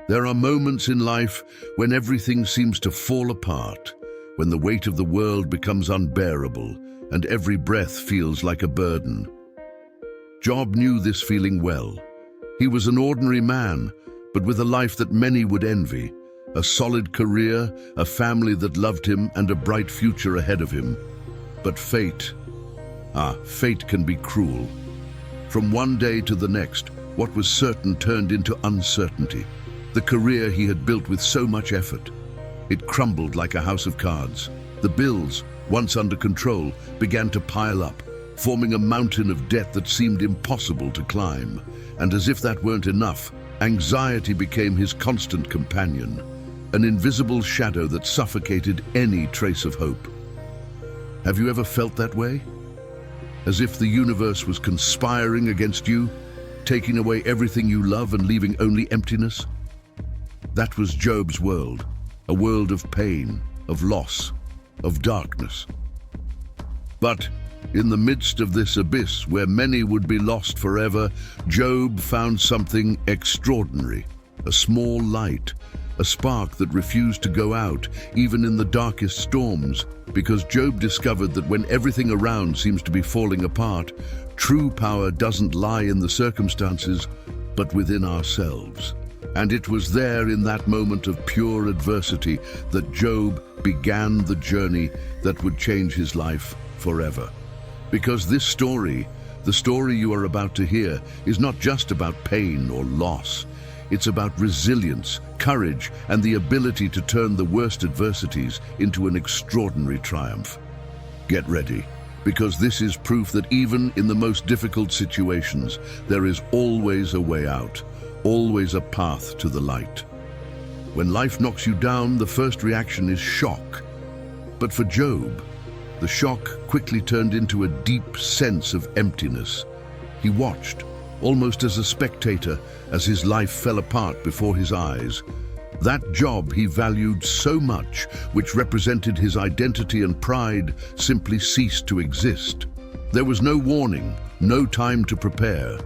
There are moments in life when everything seems to fall apart, when the weight of the world becomes unbearable and every breath feels like a burden. Job knew this feeling well. He was an ordinary man, but with a life that many would envy, a solid career, a family that loved him, and a bright future ahead of him. But fate can be cruel. From one day to the next, what was certain turned into uncertainty. The career he had built with so much effort, it crumbled like a house of cards. The bills, once under control, began to pile up, forming a mountain of debt that seemed impossible to climb. And as if that weren't enough, anxiety became his constant companion, an invisible shadow that suffocated any trace of hope. Have you ever felt that way? As if the universe was conspiring against you, taking away everything you love and leaving only emptiness? That was Job's world, a world of pain, of loss, of darkness. But in the midst of this abyss where many would be lost forever, Job found something extraordinary, a small light, a spark that refused to go out, even in the darkest storms, because Job discovered that when everything around seems to be falling apart, true power doesn't lie in the circumstances, but within ourselves. And it was there in that moment of pure adversity that Job began the journey that would change his life forever. Because this story, the story you are about to hear, is not just about pain or loss. It's about resilience, courage, and the ability to turn the worst adversities into an extraordinary triumph. Get ready, because this is proof that even in the most difficult situations, there is always a way out, always a path to the light. When life knocks you down, the first reaction is shock. But for Job, the shock quickly turned into a deep sense of emptiness. He watched, almost as a spectator, as his life fell apart before his eyes. That job he valued so much, which represented his identity and pride, simply ceased to exist. There was no warning, no time to prepare.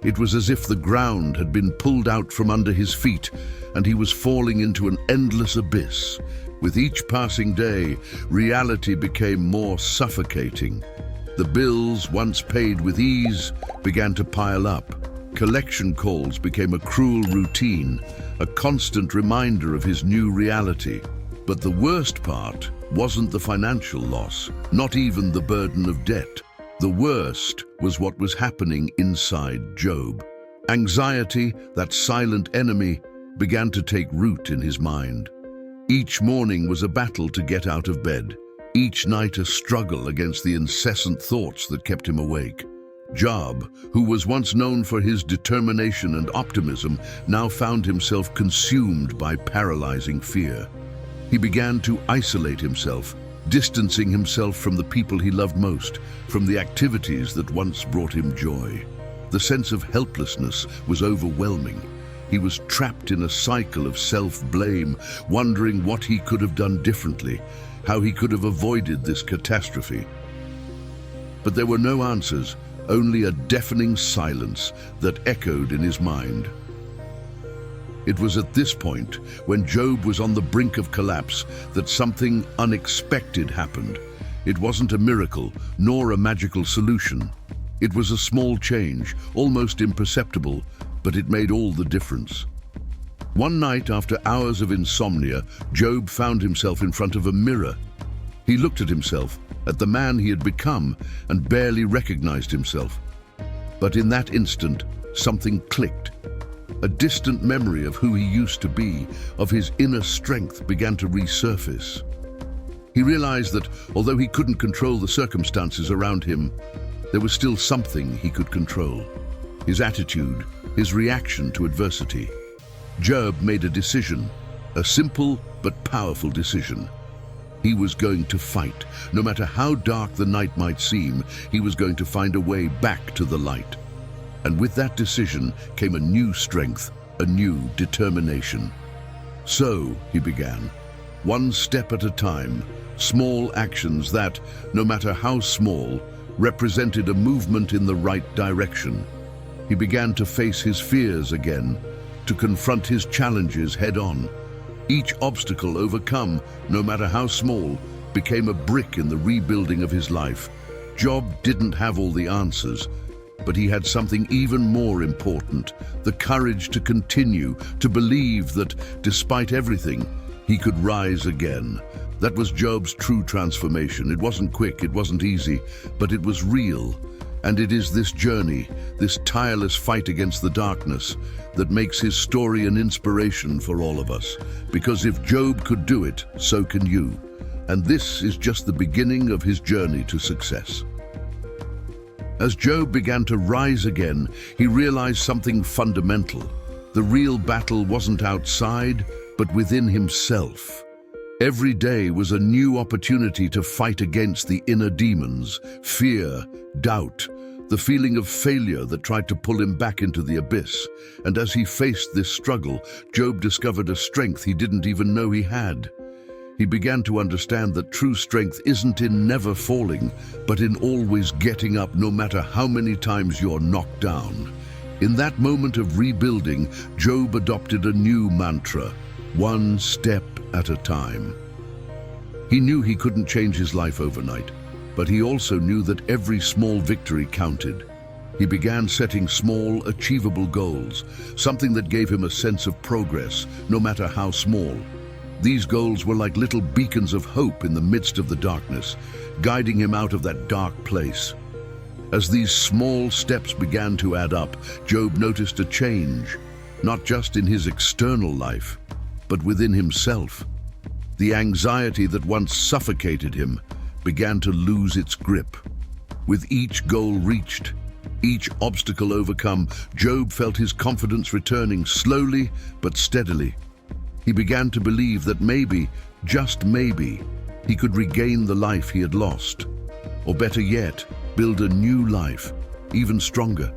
It was as if the ground had been pulled out from under his feet, and he was falling into an endless abyss. With each passing day, reality became more suffocating. The bills, once paid with ease, began to pile up. Collection calls became a cruel routine, a constant reminder of his new reality. But the worst part wasn't the financial loss, not even the burden of debt. The worst was what was happening inside Job. Anxiety, that silent enemy, began to take root in his mind. Each morning was a battle to get out of bed. Each night a struggle against the incessant thoughts that kept him awake. Job, who was once known for his determination and optimism, now found himself consumed by paralyzing fear. He began to isolate himself, distancing himself from the people he loved most, from the activities that once brought him joy. The sense of helplessness was overwhelming. He was trapped in a cycle of self-blame, wondering what he could have done differently, how he could have avoided this catastrophe. But there were no answers, only a deafening silence that echoed in his mind. It was at this point, when Job was on the brink of collapse, that something unexpected happened. It wasn't a miracle, nor a magical solution. It was a small change, almost imperceptible, but it made all the difference. One night, after hours of insomnia, Job found himself in front of a mirror. He looked at himself, at the man he had become, and barely recognized himself. But in that instant, something clicked. A distant memory of who he used to be, of his inner strength, began to resurface. He realized that, although he couldn't control the circumstances around him, there was still something he could control: his attitude, his reaction to adversity. Job made a decision, a simple but powerful decision. He was going to fight. No matter how dark the night might seem, he was going to find a way back to the light. And with that decision came a new strength, a new determination. So, he began, one step at a time, small actions that, no matter how small, represented a movement in the right direction. He began to face his fears again, to confront his challenges head-on. Each obstacle overcome, no matter how small, became a brick in the rebuilding of his life. Job didn't have all the answers, but he had something even more important: the courage to continue, to believe that, despite everything, he could rise again. That was Job's true transformation. It wasn't quick, it wasn't easy, but it was real. And it is this journey, this tireless fight against the darkness, that makes his story an inspiration for all of us. Because if Job could do it, so can you. And this is just the beginning of his journey to success. As Job began to rise again, he realized something fundamental. The real battle wasn't outside, but within himself. Every day was a new opportunity to fight against the inner demons, fear, doubt, the feeling of failure that tried to pull him back into the abyss. And as he faced this struggle, Job discovered a strength he didn't even know he had. He began to understand that true strength isn't in never falling, but in always getting up no matter how many times you're knocked down. In that moment of rebuilding, Job adopted a new mantra: one step at a time. He knew he couldn't change his life overnight, but he also knew that every small victory counted. He began setting small, achievable goals, something that gave him a sense of progress, no matter how small. These goals were like little beacons of hope in the midst of the darkness, guiding him out of that dark place. As these small steps began to add up, Job noticed a change, not just in his external life, but within himself. The anxiety that once suffocated him began to lose its grip. With each goal reached, each obstacle overcome, Job felt his confidence returning slowly but steadily. He began to believe that maybe, just maybe, he could regain the life he had lost. Or better yet, build a new life, even stronger.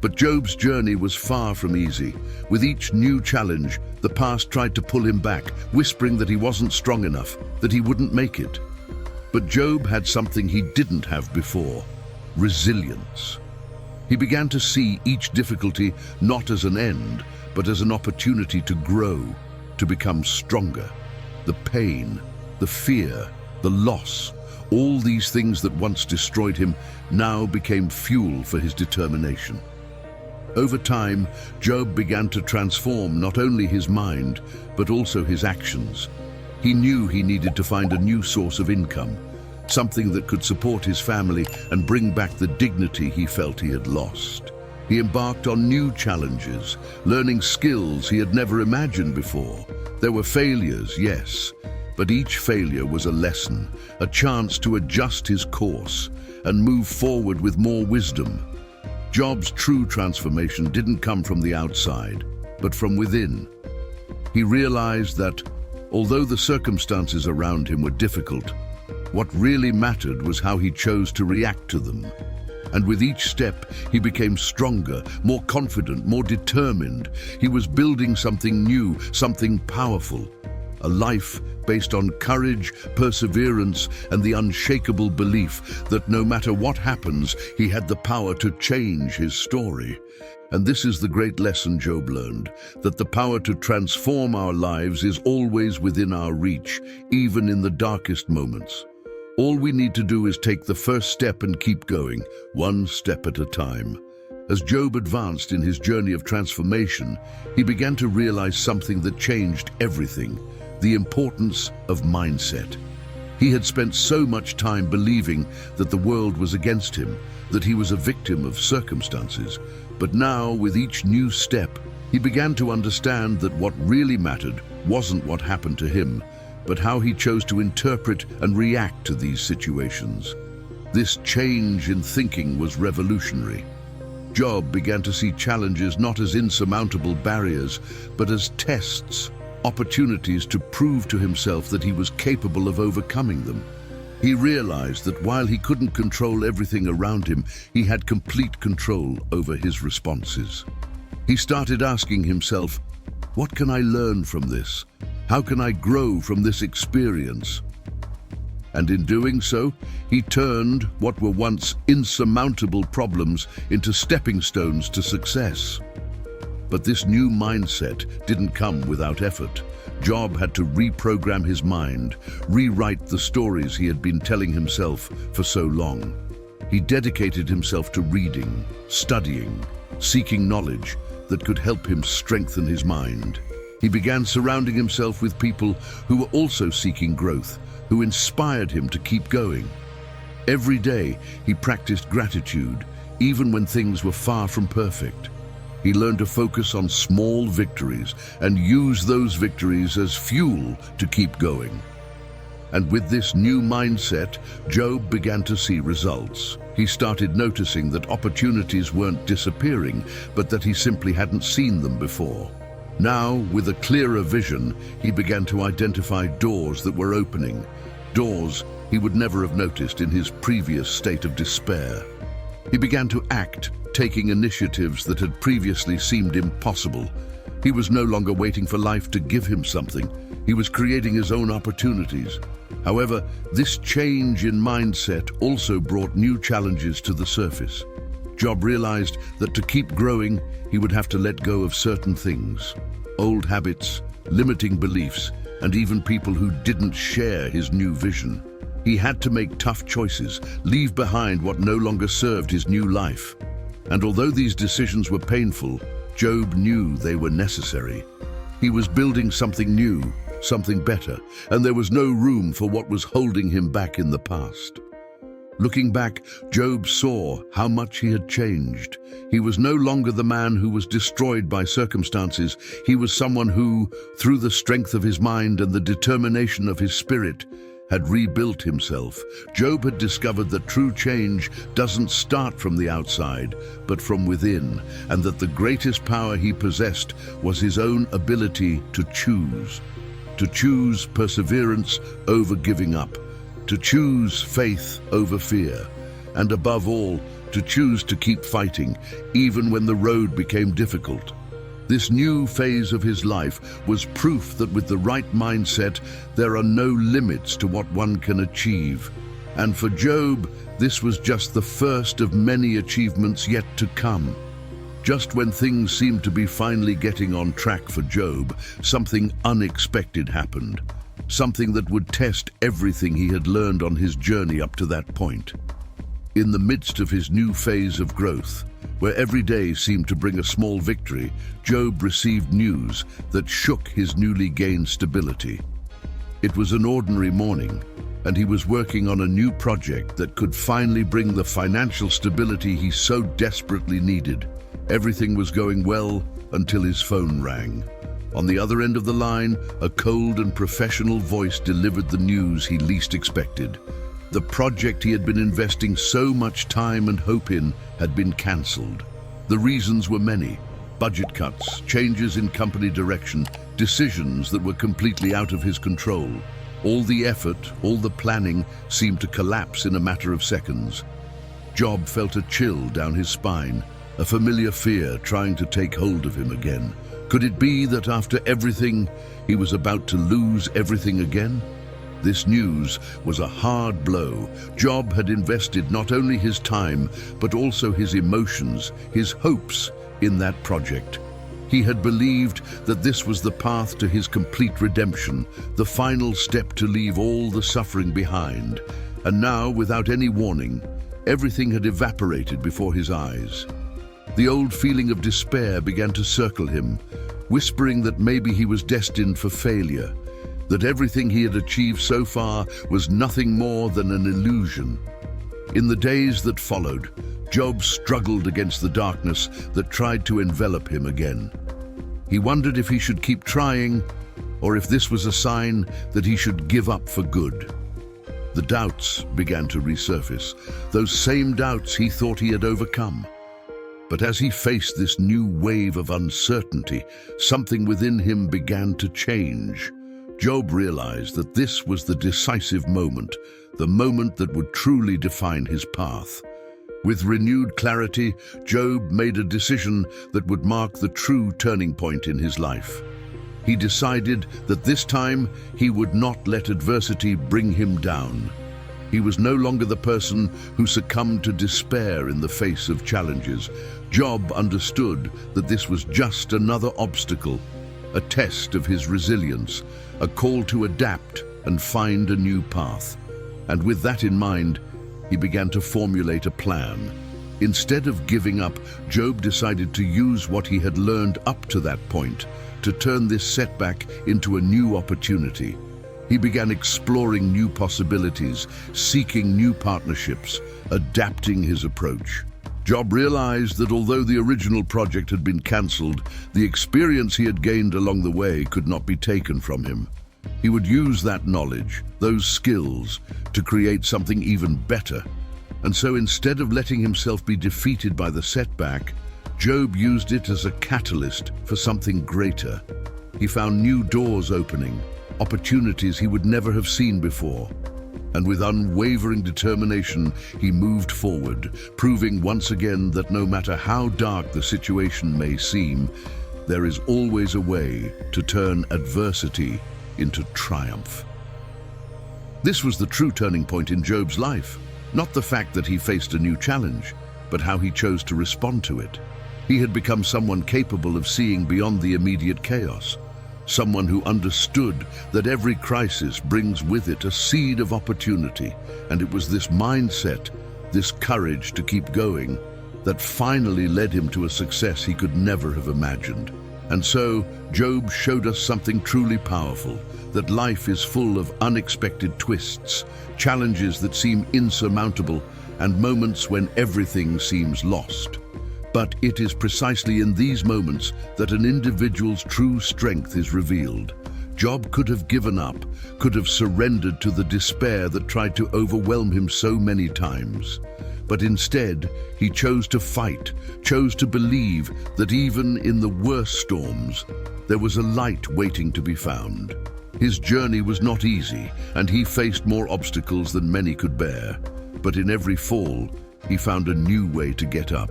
But Job's journey was far from easy. With each new challenge, the past tried to pull him back, whispering that he wasn't strong enough, that he wouldn't make it. But Job had something he didn't have before: resilience. He began to see each difficulty not as an end, but as an opportunity to grow, to become stronger. The pain, the fear, the loss, all these things that once destroyed him now became fuel for his determination. Over time, Job began to transform not only his mind, but also his actions. He knew he needed to find a new source of income, something that could support his family and bring back the dignity he felt he had lost. He embarked on new challenges, learning skills he had never imagined before. There were failures, yes, but each failure was a lesson, a chance to adjust his course and move forward with more wisdom. Job's true transformation didn't come from the outside, but from within. He realized that, although the circumstances around him were difficult, what really mattered was how he chose to react to them. And with each step, he became stronger, more confident, more determined. He was building something new, something powerful. A life based on courage, perseverance, and the unshakable belief that no matter what happens, he had the power to change his story. And this is the great lesson Job learned, that the power to transform our lives is always within our reach, even in the darkest moments. All we need to do is take the first step and keep going, one step at a time. As Job advanced in his journey of transformation, he began to realize something that changed everything: the importance of mindset. He had spent so much time believing that the world was against him, that he was a victim of circumstances. But now, with each new step, he began to understand that what really mattered wasn't what happened to him, but how he chose to interpret and react to these situations. This change in thinking was revolutionary. Job began to see challenges not as insurmountable barriers, but as tests, opportunities to prove to himself that he was capable of overcoming them. He realized that while he couldn't control everything around him, he had complete control over his responses. He started asking himself, what can I learn from this? How can I grow from this experience? And in doing so, he turned what were once insurmountable problems into stepping stones to success. But this new mindset didn't come without effort. Job had to reprogram his mind, rewrite the stories he had been telling himself for so long. He dedicated himself to reading, studying, seeking knowledge that could help him strengthen his mind. He began surrounding himself with people who were also seeking growth, who inspired him to keep going. Every day, he practiced gratitude, even when things were far from perfect. He learned to focus on small victories and use those victories as fuel to keep going. And with this new mindset, Job began to see results. He started noticing that opportunities weren't disappearing, but that he simply hadn't seen them before. Now, with a clearer vision, he began to identify doors that were opening, doors he would never have noticed in his previous state of despair. He began to act, taking initiatives that had previously seemed impossible. He was no longer waiting for life to give him something. He was creating his own opportunities. However, this change in mindset also brought new challenges to the surface. Job realized that to keep growing, he would have to let go of certain things, old habits, limiting beliefs, and even people who didn't share his new vision. He had to make tough choices, leave behind what no longer served his new life. And although these decisions were painful, Job knew they were necessary. He was building something new, something better, and there was no room for what was holding him back in the past. Looking back, Job saw how much he had changed. He was no longer the man who was destroyed by circumstances. He was someone who, through the strength of his mind and the determination of his spirit, had rebuilt himself. Job had discovered that true change doesn't start from the outside, but from within, and that the greatest power he possessed was his own ability to choose perseverance over giving up, to choose faith over fear, and above all, to choose to keep fighting, even when the road became difficult. This new phase of his life was proof that with the right mindset, there are no limits to what one can achieve. And for Job, this was just the first of many achievements yet to come. Just when things seemed to be finally getting on track for Job, something unexpected happened. Something that would test everything he had learned on his journey up to that point. In the midst of his new phase of growth, where every day seemed to bring a small victory, Job received news that shook his newly gained stability. It was an ordinary morning, and he was working on a new project that could finally bring the financial stability he so desperately needed. Everything was going well until his phone rang. On the other end of the line, a cold and professional voice delivered the news he least expected. The project he had been investing so much time and hope in had been cancelled. The reasons were many: budget cuts, changes in company direction, decisions that were completely out of his control. All the effort, all the planning seemed to collapse in a matter of seconds. Job felt a chill down his spine, a familiar fear trying to take hold of him again. Could it be that after everything, he was about to lose everything again? This news was a hard blow. Job had invested not only his time, but also his emotions, his hopes in that project. He had believed that this was the path to his complete redemption, the final step to leave all the suffering behind. And now, without any warning, everything had evaporated before his eyes. The old feeling of despair began to circle him, whispering that maybe he was destined for failure, that everything he had achieved so far was nothing more than an illusion. In the days that followed, Job struggled against the darkness that tried to envelop him again. He wondered if he should keep trying, or if this was a sign that he should give up for good. The doubts began to resurface, those same doubts he thought he had overcome. But as he faced this new wave of uncertainty, something within him began to change. Job realized that this was the decisive moment, the moment that would truly define his path. With renewed clarity, Job made a decision that would mark the true turning point in his life. He decided that this time he would not let adversity bring him down. He was no longer the person who succumbed to despair in the face of challenges. Job understood that this was just another obstacle, a test of his resilience, a call to adapt and find a new path. And with that in mind, he began to formulate a plan. Instead of giving up, Job decided to use what he had learned up to that point to turn this setback into a new opportunity. He began exploring new possibilities, seeking new partnerships, adapting his approach. Job realized that although the original project had been cancelled, the experience he had gained along the way could not be taken from him. He would use that knowledge, those skills, to create something even better. And so instead of letting himself be defeated by the setback, Job used it as a catalyst for something greater. He found new doors opening, opportunities he would never have seen before. And with unwavering determination, he moved forward, proving once again that no matter how dark the situation may seem, there is always a way to turn adversity into triumph. This was the true turning point in Job's life, not the fact that he faced a new challenge, but how he chose to respond to it. He had become someone capable of seeing beyond the immediate chaos, someone who understood that every crisis brings with it a seed of opportunity, and it was this mindset, this courage to keep going, that finally led him to a success he could never have imagined. And so, Job showed us something truly powerful, that life is full of unexpected twists, challenges that seem insurmountable, and moments when everything seems lost. But it is precisely in these moments that an individual's true strength is revealed. Job could have given up, could have surrendered to the despair that tried to overwhelm him so many times. But instead, he chose to fight, chose to believe that even in the worst storms, there was a light waiting to be found. His journey was not easy, and he faced more obstacles than many could bear. But in every fall, he found a new way to get up,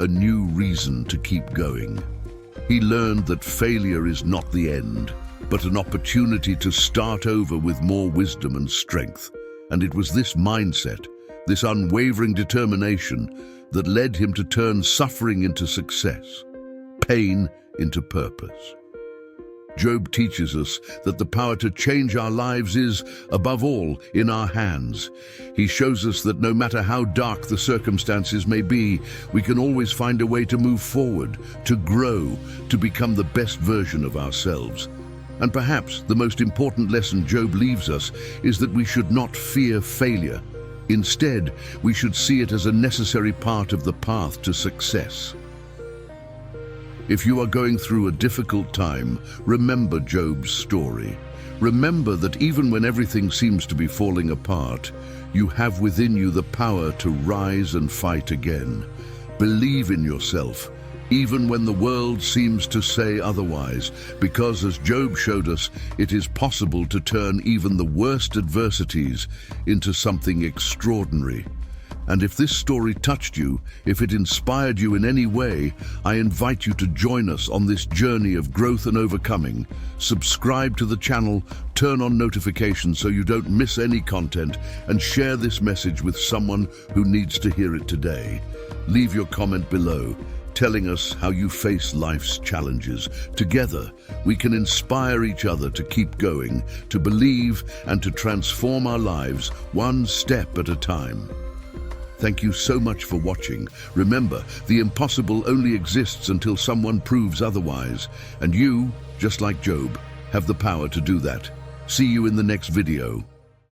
a new reason to keep going. He learned that failure is not the end, but an opportunity to start over with more wisdom and strength. And it was this mindset, this unwavering determination, that led him to turn suffering into success, pain into purpose. Job teaches us that the power to change our lives is, above all, in our hands. He shows us that no matter how dark the circumstances may be, we can always find a way to move forward, to grow, to become the best version of ourselves. And perhaps the most important lesson Job leaves us is that we should not fear failure. Instead, we should see it as a necessary part of the path to success. If you are going through a difficult time, remember Job's story. Remember that even when everything seems to be falling apart, you have within you the power to rise and fight again. Believe in yourself, even when the world seems to say otherwise, because as Job showed us, it is possible to turn even the worst adversities into something extraordinary. And if this story touched you, if it inspired you in any way, I invite you to join us on this journey of growth and overcoming. Subscribe to the channel, turn on notifications so you don't miss any content, and share this message with someone who needs to hear it today. Leave your comment below, telling us how you face life's challenges. Together, we can inspire each other to keep going, to believe, and to transform our lives one step at a time. Thank you so much for watching. Remember, the impossible only exists until someone proves otherwise. And you, just like Job, have the power to do that. See you in the next video.